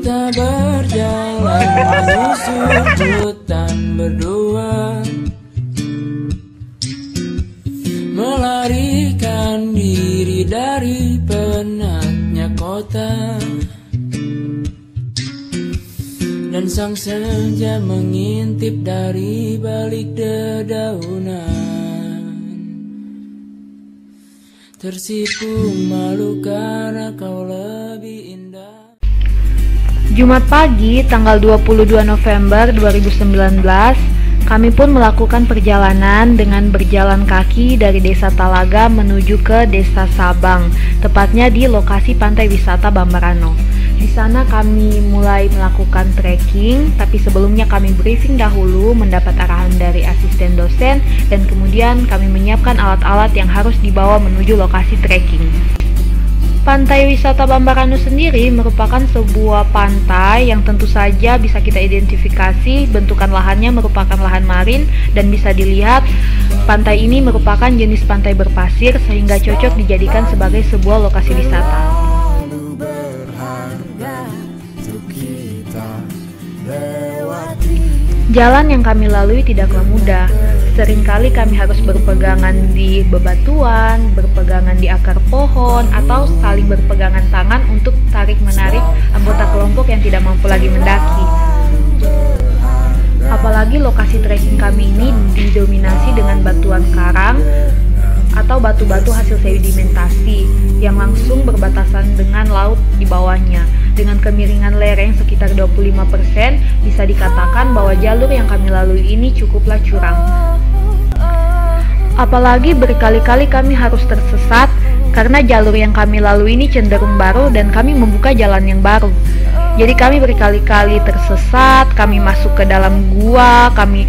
Kita berjalan menyusur hutan berdua, melarikan diri dari penatnya kota. Dan sang senja mengintip dari balik dedaunan. Tersipu malu karena kau lebih indah. Jumat pagi tanggal 22 November 2019, kami pun melakukan perjalanan dengan berjalan kaki dari Desa Talaga menuju ke Desa Sabang, tepatnya di lokasi pantai wisata Bambarano. Di sana kami mulai melakukan trekking, tapi sebelumnya kami briefing dahulu, mendapat arahan dari asisten dosen, dan kemudian kami menyiapkan alat-alat yang harus dibawa menuju lokasi trekking. Pantai wisata Bambarano sendiri merupakan sebuah pantai yang tentu saja bisa kita identifikasi bentukan lahannya merupakan lahan marin, dan bisa dilihat pantai ini merupakan jenis pantai berpasir sehingga cocok dijadikan sebagai sebuah lokasi wisata. Jalan yang kami lalui tidaklah mudah. Seringkali kami harus berpegangan di bebatuan, berpegangan di akar pohon, atau saling berpegangan tangan untuk tarik-menarik anggota kelompok yang tidak mampu lagi mendaki. Apalagi lokasi trekking kami ini didominasi dengan batuan karang atau batu-batu hasil sedimentasi yang langsung berbatasan dengan laut di bawahnya. Dengan kemiringan lereng sekitar 25%, bisa dikatakan bahwa jalur yang kami lalui ini cukuplah curam. Apalagi berkali-kali kami harus tersesat karena jalur yang kami lalui ini cenderung baru dan kami membuka jalan yang baru. Jadi kami berkali-kali tersesat, kami masuk ke dalam gua, kami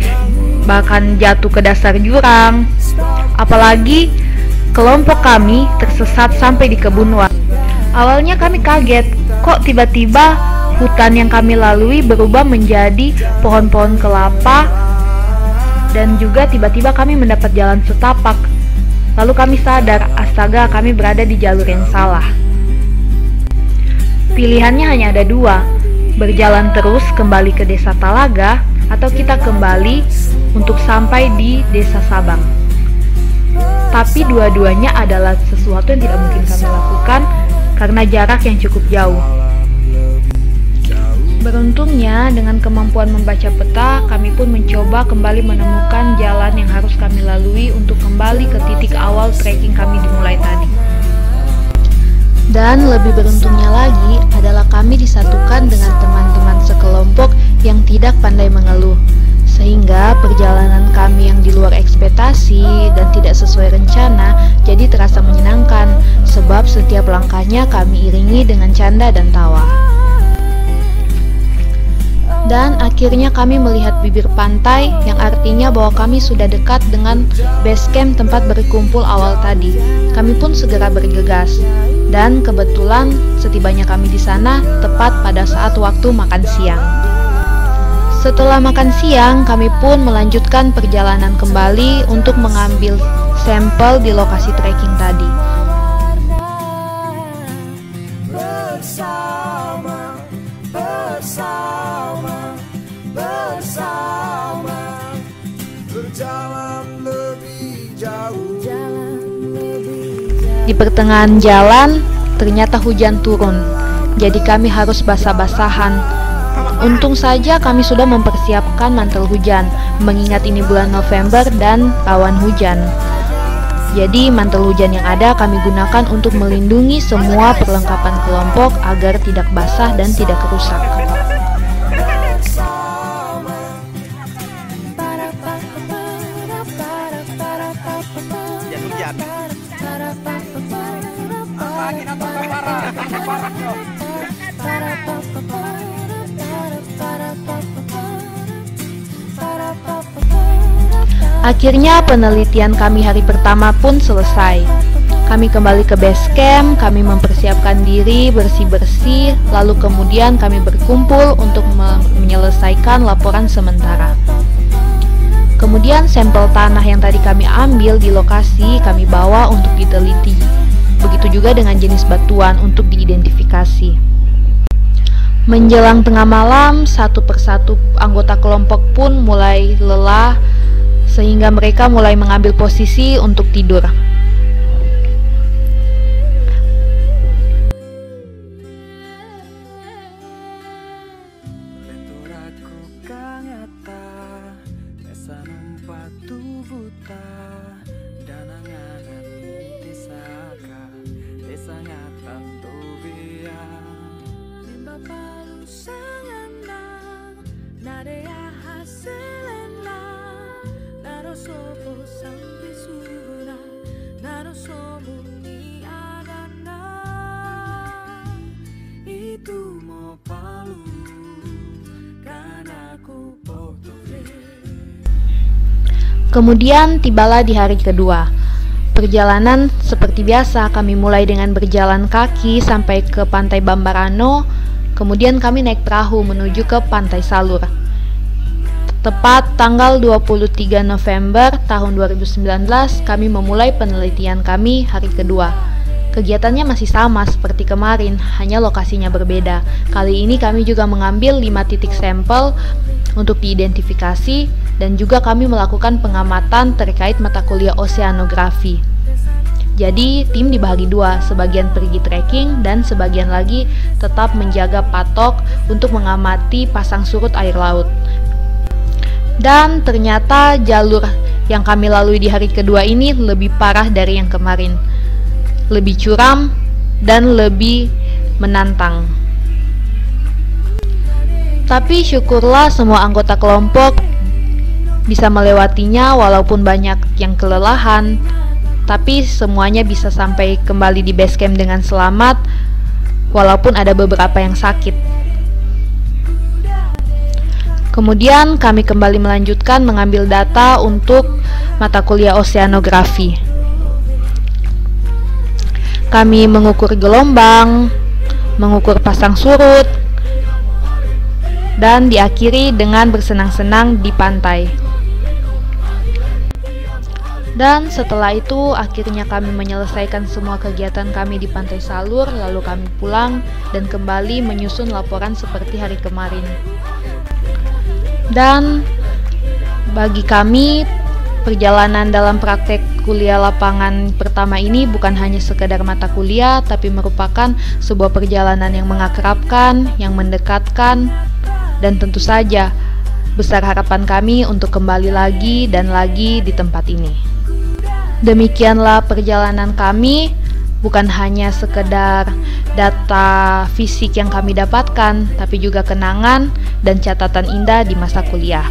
bahkan jatuh ke dasar jurang. Apalagi kelompok kami tersesat sampai di kebun warga. Awalnya kami kaget, kok tiba-tiba hutan yang kami lalui berubah menjadi pohon-pohon kelapa, dan juga tiba-tiba kami mendapat jalan setapak. Lalu kami sadar, astaga, kami berada di jalur yang salah. Pilihannya hanya ada dua, berjalan terus kembali ke Desa Talaga, atau kita kembali untuk sampai di Desa Sabang. Tapi dua-duanya adalah sesuatu yang tidak mungkin kami lakukan karena jarak yang cukup jauh. Beruntungnya, dengan kemampuan membaca peta, kami pun mencoba kembali menemukan jalan yang harus kami lalui untuk kembali ke titik awal trekking kami dimulai tadi. Dan lebih beruntungnya lagi adalah kami disatukan dengan teman-teman sekelompok yang tidak pandai mengeluh, sehingga perjalanan kami yang di luar ekspektasi dan tidak sesuai rencana jadi terasa menyenangkan, sebab setiap langkahnya kami iringi dengan canda dan tawa. Dan akhirnya kami melihat bibir pantai, yang artinya bahwa kami sudah dekat dengan base camp tempat berkumpul awal tadi. Kami pun segera bergegas, dan kebetulan setibanya kami di sana tepat pada saat waktu makan siang. Setelah makan siang, kami pun melanjutkan perjalanan kembali untuk mengambil sampel di lokasi trekking tadi. Di pertengahan jalan, ternyata hujan turun, jadi kami harus basah-basahan. Untung saja kami sudah mempersiapkan mantel hujan, mengingat ini bulan November dan rawan hujan. Jadi mantel hujan yang ada kami gunakan untuk melindungi semua perlengkapan kelompok agar tidak basah dan tidak rusak. Akhirnya penelitian kami hari pertama pun selesai. Kami kembali ke base camp, kami mempersiapkan diri bersih-bersih, lalu kemudian kami berkumpul untuk menyelesaikan laporan sementara. Kemudian sampel tanah yang tadi kami ambil di lokasi kami bawa untuk diteliti. Begitu juga dengan jenis batuan untuk diidentifikasi. Menjelang tengah malam, satu persatu anggota kelompok pun mulai lelah, sehingga mereka mulai mengambil posisi untuk tidur. Kemudian tibalah di hari kedua. Perjalanan seperti biasa, kami mulai dengan berjalan kaki sampai ke Pantai Bambarano, kemudian kami naik perahu menuju ke Pantai Salur. Tepat tanggal 23 November tahun 2019, kami memulai penelitian kami hari kedua. Kegiatannya masih sama seperti kemarin, hanya lokasinya berbeda. Kali ini kami juga mengambil 5 titik sampel untuk diidentifikasi, dan juga kami melakukan pengamatan terkait mata kuliah oseanografi. Jadi tim dibagi dua, sebagian pergi trekking dan sebagian lagi tetap menjaga patok untuk mengamati pasang surut air laut. Dan ternyata jalur yang kami lalui di hari kedua ini lebih parah dari yang kemarin, lebih curam dan lebih menantang. Tapi syukurlah semua anggota kelompok bisa melewatinya walaupun banyak yang kelelahan, tapi semuanya bisa sampai kembali di base camp dengan selamat walaupun ada beberapa yang sakit. Kemudian kami kembali melanjutkan mengambil data untuk mata kuliah oseanografi. Kami mengukur gelombang, mengukur pasang surut, dan diakhiri dengan bersenang-senang di pantai. Dan setelah itu akhirnya kami menyelesaikan semua kegiatan kami di Pantai Salur, lalu kami pulang dan kembali menyusun laporan seperti hari kemarin. Dan bagi kami, perjalanan dalam praktek kuliah lapangan pertama ini bukan hanya sekedar mata kuliah, tapi merupakan sebuah perjalanan yang mengakrabkan, yang mendekatkan, dan tentu saja besar harapan kami untuk kembali lagi dan lagi di tempat ini. Demikianlah perjalanan kami, bukan hanya sekedar data fisik yang kami dapatkan, tapi juga kenangan dan catatan indah di masa kuliah.